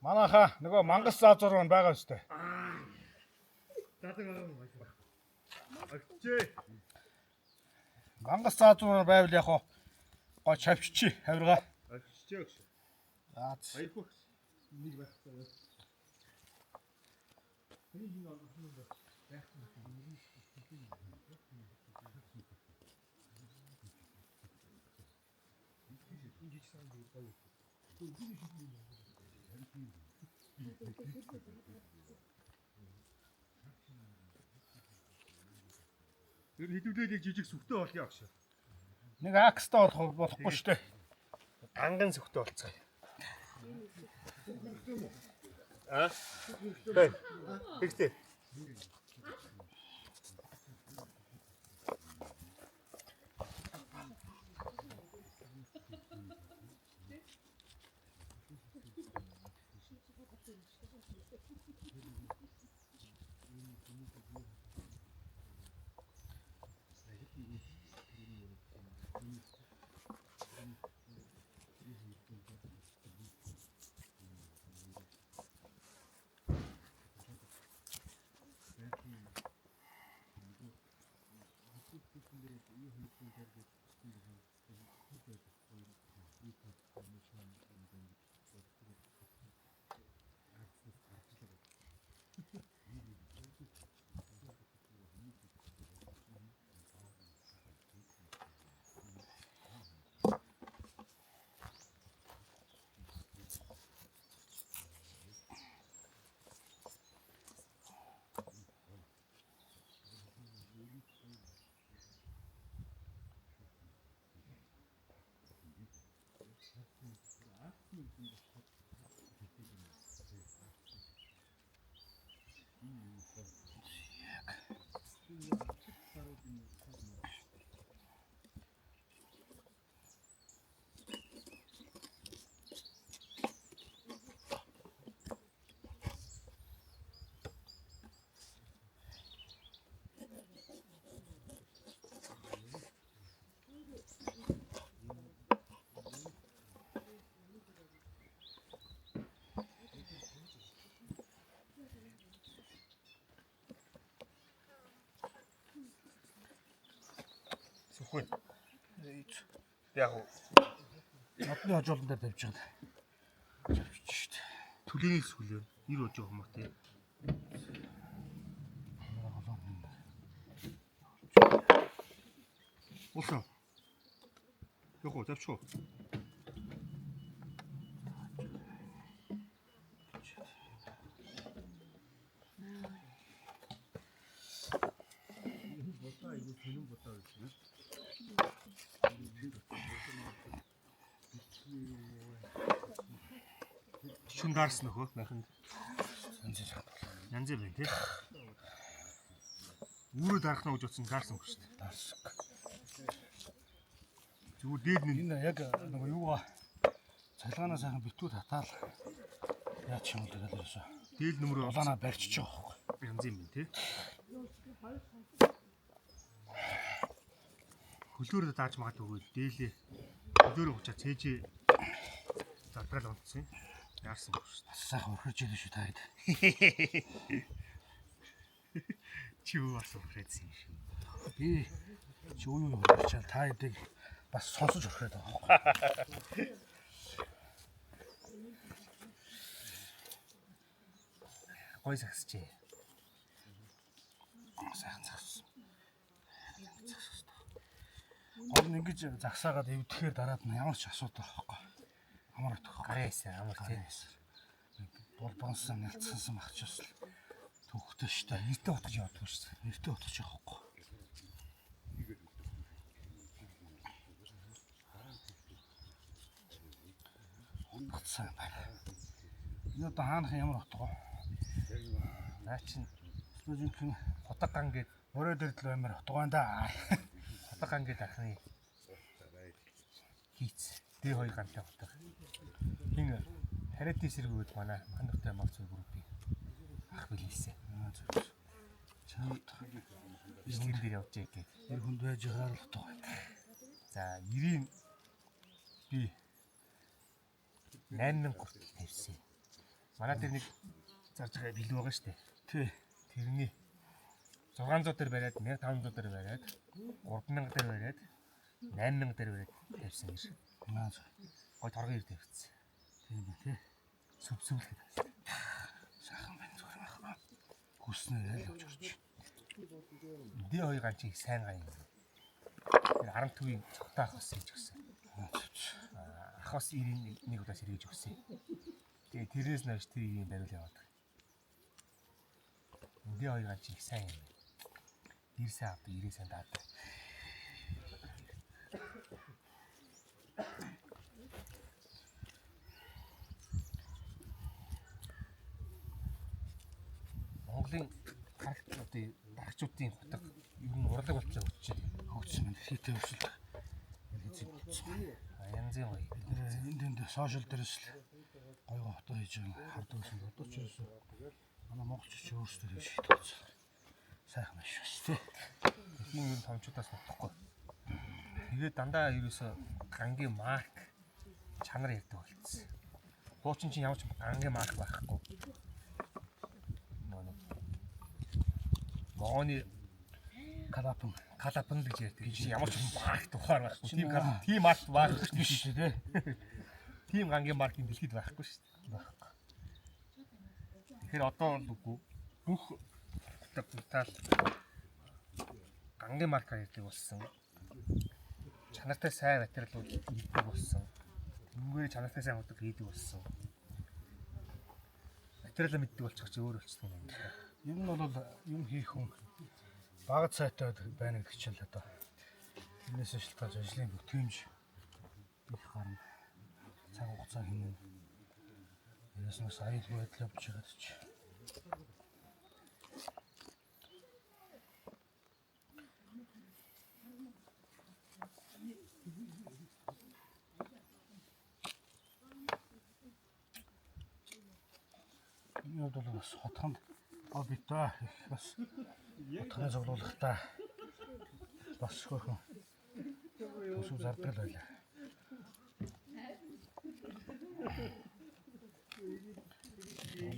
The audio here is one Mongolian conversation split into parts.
Манайхаа нөгөө мангас заазуур маань байгаа шүү дээ. Задаг байгаа юм байна. Агчээ. Мангас заазуур байвал яг гоо чавччи хавиргаа. Агчээ гэж. Заац. Баярхуу. Нэг байх хэрэгтэй. Энийг нь олох юм байна. Тэр хэдүүлээ жижиг сүхтэй болохыг агш. Нэг акстай болохгүй шүү дээ. Анган сүхтэй болцгоо. А? Бай. Ихтэй. Сүхвэн. Яг уу. Нотны хожуулан дээр тавьж байгаа. Чавчч шүү дээ. Түлэнийг сүлээ. Нэр ож байгаа юм тий. Улсан. Яг уу завчгүй. Шүн дарс нөхөө наханд. Янз байна тий. Үүрээ дарах нь гэж утсан дарсан хөш. Дарск. Зүгээр дээд нэг Энэ яг нөгөө юугаа цалгаанаа сайхан битүү татаал яач юм тэгэл ерөөсөө. дээл нөмрөө Улаанаа барьчих жоох. янз юм тий. Хөлөөрөө дааж магадгүй дээлээ. Хөлөөрөө учаа цээжээ задгаал онцсон. Яарсан баг шүү. Сайхан өрхөж ийлээ шүү таад. Чи юу бас урахайдсан юм шүү. Би чи юу өрхөжчаал та эдэг бас сонсож өрхөөд байгаа байхгүй. Гой сагсчээ. Сайхан загссан. Гол нь ингэж загсаагаад эвдэхээр дараад нь ямар ч асуудал байхгүй. Амар утгах. Гарээсэн амар тий. Болбонсон нэлцсэн багчаас л төвхтэй штэ. Нэртэ утгаж явдаг шүү. Нэртээ утгаж явахгүй. Батсан байна. Энэ одоо хаанах ямар утга вэ? Наа чин Студентийн хотог ган гээд өрөө дэрлэл амар утга байна да. хотог ган гээд ахны хийц. Дэ хоёр гантай хотог. Хин харит эсэргүүд манай хандгатай малцгүй группийн ах билээсэ. Чамд Бисгэн дээр явж байгаа гээд. тэр хүнд байж байгаа л утга байна. За 90 би 8000 хүртэл тавьсан. Манай дээр нэг зарж байгаа билүү байгаа шүү дээ. Тий. Тэрний 600 дээр бариад 1500 дээр бариад 3000 дээр бариад 8000 дээр бариад тавьсан гэж. Наач. Гой торгон ир тавьчихсан. Тийм үү тий. Сүвсүүлэхэд тавьсан. Сайхан байна зүгээр байна. Хүснээр аль явж орч. Дэ хоёр ганч их сайн гай. Тэр 10 төвийн цогтой ах бас хийж өгсөн. Ах бас 91 удаас эргэж өгсөн. Тэгээ тэрээс нааш тэр юм бариул яваад. Дэ хоёр ганч их сайн юм. 90 авдаг, 90 сайн даадаг. Монголын харагчдын дарагчдын хотог ер нь урлаг болчихсон хөтчээ. Хөгжсөн байна. Хийтэй өсөл. Хийцэн болцсон. Янзын гоё. Энд сошиал дээрс л гоё хото хийж байгаа хард өсөн одоо ч ерөөсөө манай монголч ч өөрсдөө хийж хийдэг. Сайхан биш бас тий. Тийм юм томчуудаас нутахгүй. Тэгээд дандаа ерөөсө гангийн марк чанар ярьдаг болчихсон. Хуучин чинь ямар ч гангийн марк байхгүй. Могоны Калапан калапан гэж ярьдаг. Ямар ч марк тухаар байхгүй. Тийм марк байхгүй биш шүү тий. Тийм гангийн маркийн дэлхийд байхгүй шүү дээ. Байхгүй. Тэгэхээр одоо бол үгүй бүх тал гангийн маркаар ярьдаг болсон. Чанартай сайн материалууд хийдэг болсон. Тэнгүүр чанартай сайн ходог хийдэг болсон. Материалаа мэддэг болчих чи өөр болчихсон юм байна. Ер нь бол юм хийх хүн багц сайтай байна гэдэг чинь л одоо энэс шилтгааж ажлын бүтээмж их гарна. Цаг хугацаа хэмнэн. Энэс нас аюулгүй байдал явж байгаа ч. Энэ бол бас хотхонд обита бас хотхны цуглуулгатай бас хөрхөн төсөв зардаг байлаа.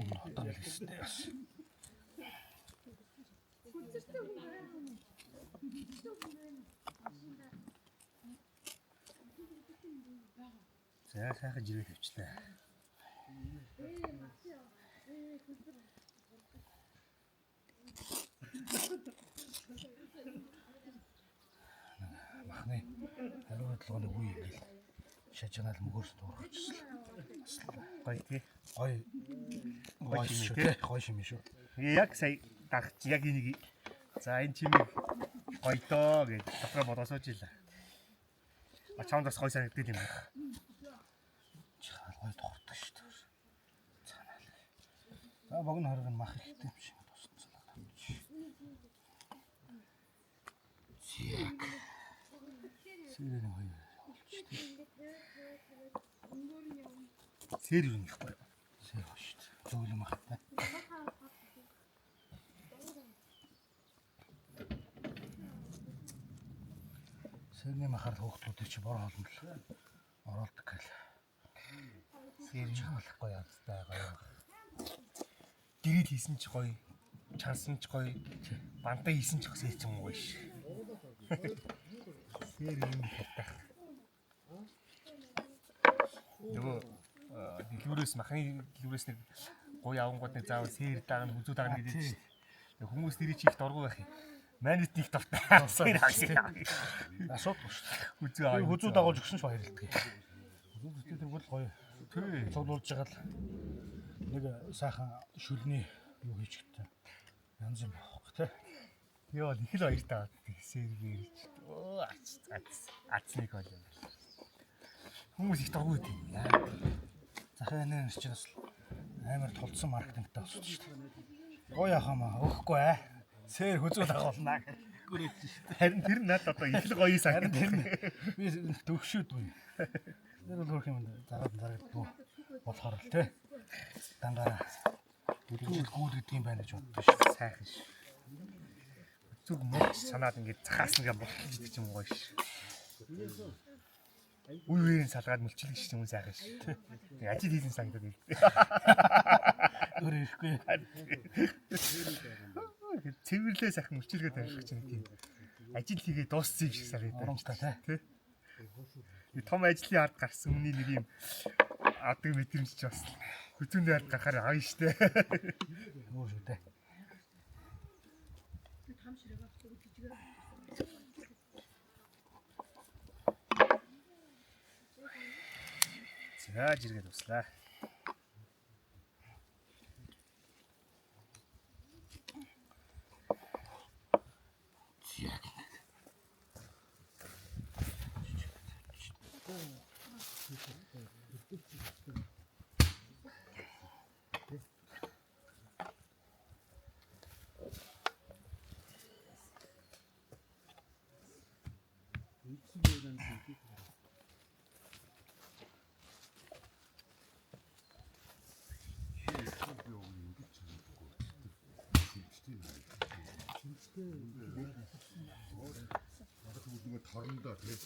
Олон хотон хэлстэй бас. За сайхан жиргээ тавьчлаа. Махны хариу хөдөлгөөний үе ингээл шажгаал мөгөөс дуурчихсан. Гоё тий. Гоё гоё шүү тий. Гоё юм шүү. Яг сая дагч яг энийг за энэ чимээ гоё доо гэж дотроо бодосооч илаа. Чамдас гоё санагддаг юм байна. Чахал гоё дуурдаг шүү дээ. Цаанаа. За богино хориг нь мах ихтэй юм шиг тусцсан надад. Зяг. Сэрэн хоёр. Сэр юу нэхгүй. Сэр шүү дээ. Зөвлөм ахтай. Сэрний махаар хөөхлүүд чи бор хоолнд л оролдог гэл. Сэр чаалахгүй явцтай гоё. Гэрэл хийсэн ч гоё. Чансан ч гоё. Бантаа хийсэн ч гоё ч юм уу ш. Сэр юм хатах. Нөгөө дэлгүүрээс махны дэлгүүрээс нэг гоё авангууд нэг заавал сэр дагна хүзүү дагна гэдэг чинь. Хүмүүс тэрий чих дургу байх юм. Манайд нэг дуртай. Сэр хагсаа. Асуудал шүү дээ. Хүзүү Хүзүү дагуулж өгсөн ч баярлалдаг. Хүзүү тэгвэл гоё. Цуглуулж байгаа л нэг сайхан шүлний юу хийж гэдэг. Янз юм авах тий. Йоо их л баяртай бат. Сэргээрч. Оо ацныг бол. Хүмүүс их дургу гэдэг юм яа. Захын нэр чинь бас амар тулцсан маркетингтэй болсон шүү дээ. Гоё яхамаа өгөхгүй аа. Сэр хүзүү дагуулнаа гэж гүрээд шүү дээ. Харин тэр надад одоо их л гоё санагдав. Би төгшөөд үе. Тэр бол хөрх юм зараад дүү болохоор л тий. Дангаараа гүүл гэдэг юм байна гэж боддоо шүү. Сайхан ш. Зүг мөч санаад ингээд цахаас нэгэ болчих гэдэг юм гоё ш. Үе үеийн салгаад мөлчлөг ш юм сайхан ш. Тэг ажил хийсэн санагдаад байл. Өөр ирэхгүй. Цэвэрлээ сайхан мөлчлөгээ тавих чинь тийм. Ажил хийгээ дууссан юм шиг санагдаад. Урамтай тий. Том ажлын ард гарсан хүний нэг юм адаг мэдрэмж ч бас хүзүүний ард гарахаар аяа штэ. Юу шүү дээ. За жиргээ туслаа. торндоо тийм.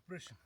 Preparation.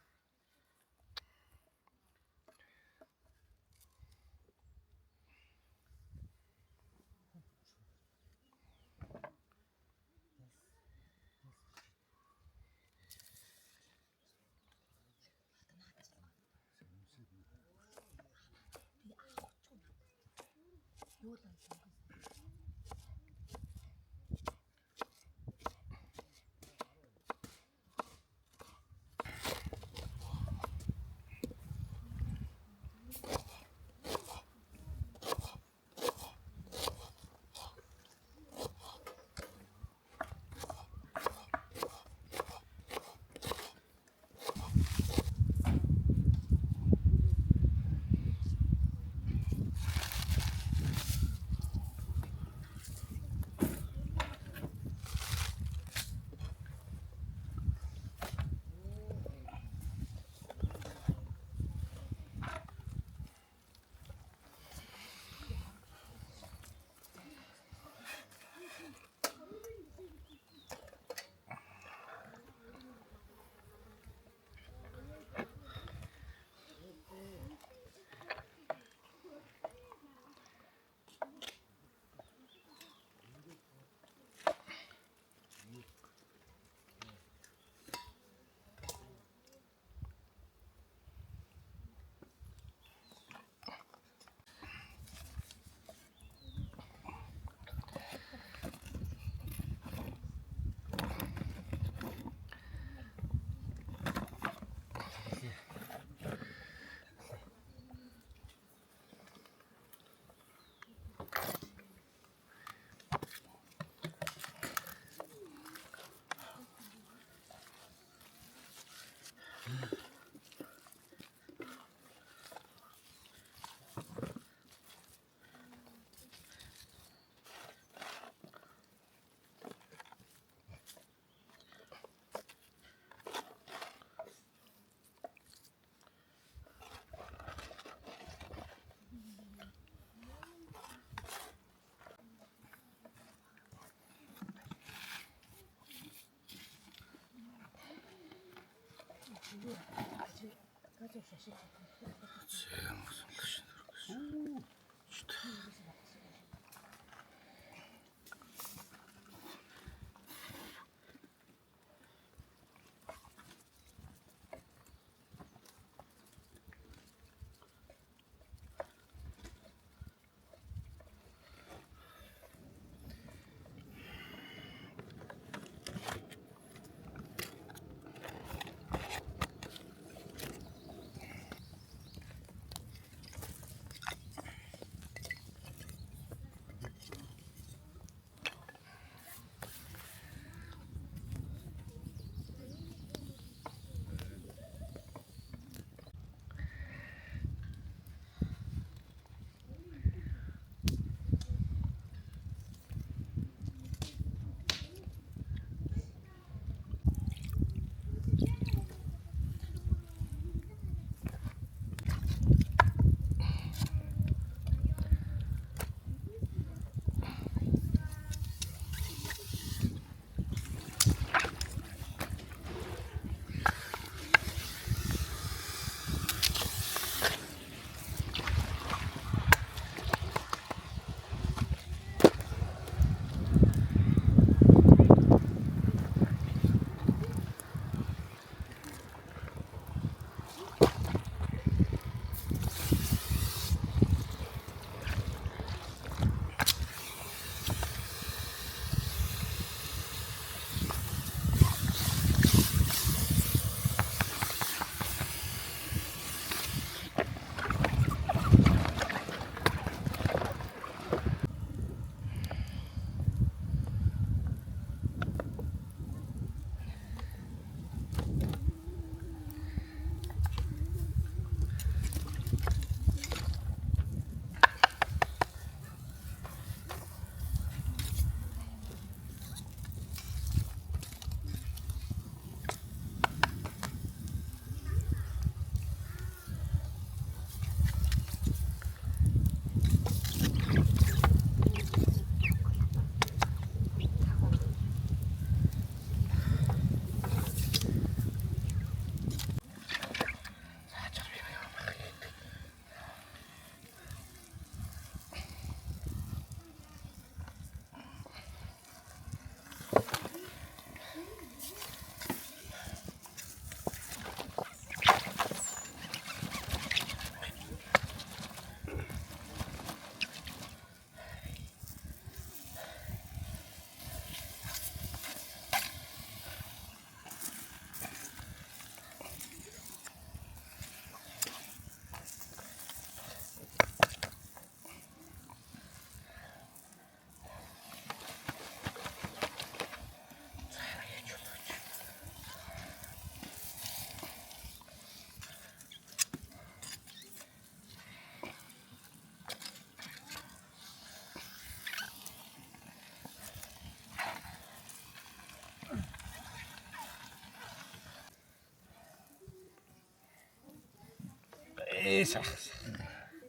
Сайхан.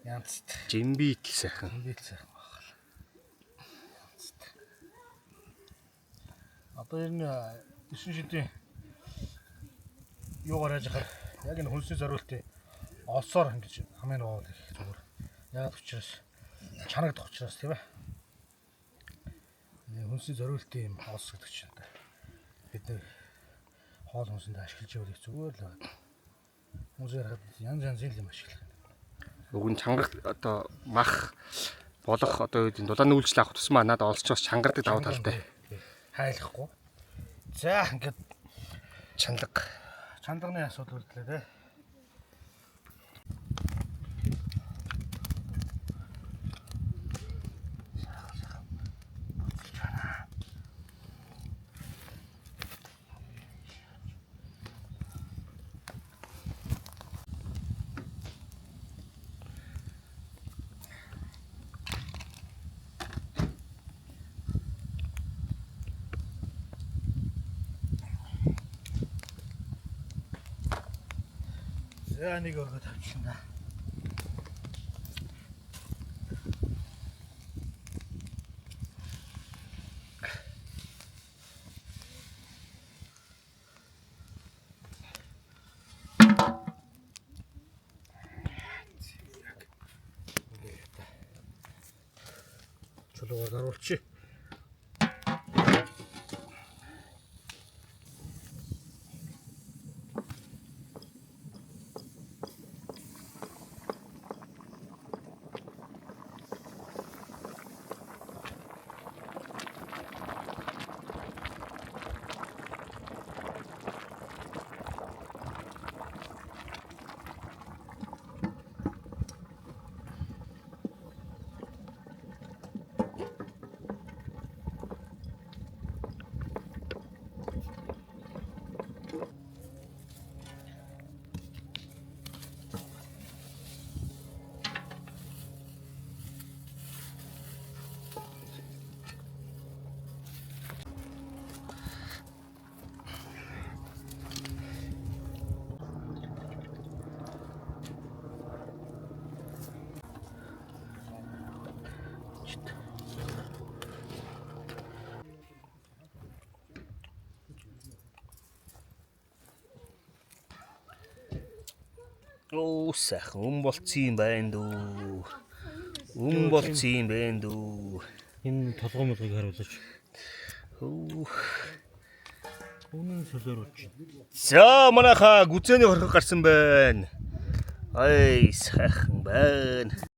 Янзт. Жимбит сайхан. Жимбит сайхан баг. Янзт. Одоо энэ 9 шидийн юугаар яаж хахад яг энэ хүнсний зориултын олсоор ингэж хамгийн гол их зүгээр. Яг учраас чанагдах учраас тийм ээ. Хүнсний зориултын юм олс гэдэг чинь бид нэр хоол хүнсэнд ашиглаж явах зүгээр л байна. Хүмүүс ярахад янз юм ашиглах. Уг нь чангар одоо мах болох одоо юу гэдэг дулааны үйлчлэл авах тусмаа надад олсчоос чангардаг давуу талтай. Хайлахгүй. За ингээд чанлагны асуудал үүрлээ те. За нэг өргөд авчихна. Чулуугаар оруулчих. Оо сайхан болцсон юм байна дүү. Болцсон юм байна дүү. Энэ толгой молгыг харуулж. Үнэн солиоруулж. За манайхаа гүзээний хорхог гарсан байна. Ай сайхан байна.